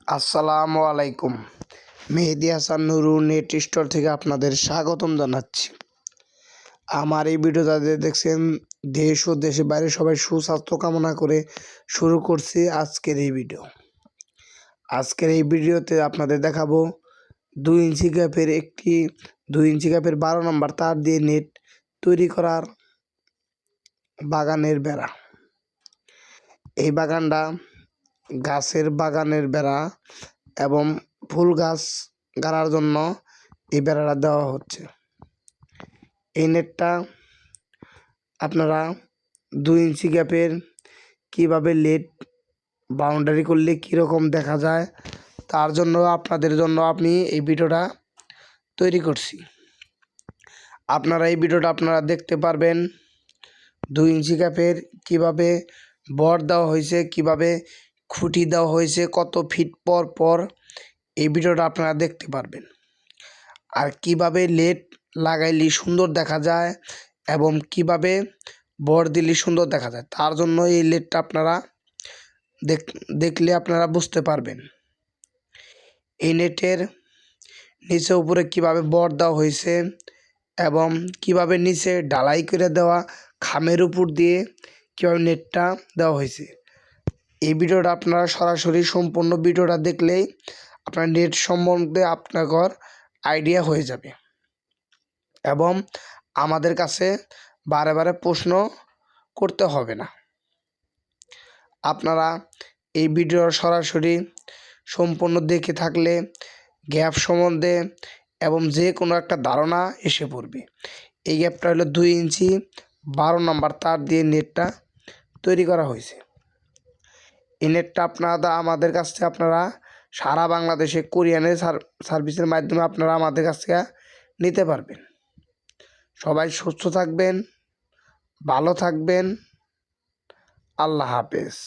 আসসালামু আলাইকুম। Mehedi Hasan Nuru net store থেকে আপনাদের স্বাগতম জানাচ্ছি। আমার এই ভিডিওটা দেখছেন, দেশ ও দেশের বাইরে সবাই সুস্বাস্থ্য কামনা করে শুরু করছি আজকের এই ভিডিও। আজকের এই ভিডিওতে আপনাদের দেখাবো 2 ইঞ্চি গ্যাপের 2 ইঞ্চি গ্যাপের 12 নম্বর তার দিয়ে নেট তৈরি করার বাগানের বেড়া। এই বাগানটা গাছের বাগানের বেড়া এবং ফুল গাছ গাড়ার জন্য এই বেড়াটা দেওয়া হচ্ছে। এই নেটটা আপনারা 2 ইঞ্চি গ্যাপের কীভাবে নেট বাউন্ডারি করলে কীরকম দেখা যায় তার জন্য আপনাদের জন্য আমি এই ভিডিওটা তৈরি করছি। আপনারা এই ভিডিওটা আপনারা দেখতে পারবেন 2 ইঞ্চি গ্যাপের কীভাবে বর দেওয়া হয়েছে, কীভাবে খুঁটি দেওয়া হয়েছে, কত ফিট পর পর এই ভিডিওটা আপনারা দেখতে পারবেন। আর কিভাবে নেট লাগাইলে সুন্দর দেখা যায় এবং কিভাবে বর দিলে সুন্দর দেখা যায় তার জন্য এই নেটটা আপনারা দেখলে আপনারা বুঝতে পারবেন। এই নেটের নিচে উপরে কিভাবে বর দেওয়া হয়েছে এবং কিভাবে নিচে ঢালাই করে দেওয়া খামের উপর দিয়ে কীভাবে নেটটা দেওয়া হয়েছে। এই ভিডিওটা আপনারা সরাসরি সম্পূর্ণ ভিডিওটা দেখলেই আপনার নেট সম্বন্ধে আপনার আইডিয়া হয়ে যাবে এবং আমাদের কাছে বারে বারে প্রশ্ন করতে হবে না। আপনারা এই ভিডিও সরাসরি সম্পূর্ণ দেখে থাকলে গ্যাপ সম্বন্ধে এবং যে কোনো একটা ধারণা এসে পড়বে। এই গ্যাপটা হলো 2 ইঞ্চি 12 নম্বর তার দিয়ে নেটটা তৈরি করা হয়েছে। এই নেটটা আপনারা আমাদের কাছ থেকে আপনারা সারা বাংলাদেশে কোরিয়ানের সার্ভিসের মাধ্যমে আপনারা আমাদের কাছ থেকে নিতে পারবেন। সবাই সুস্থ থাকবেন, ভালো থাকবেন। আল্লাহ হাফেজ।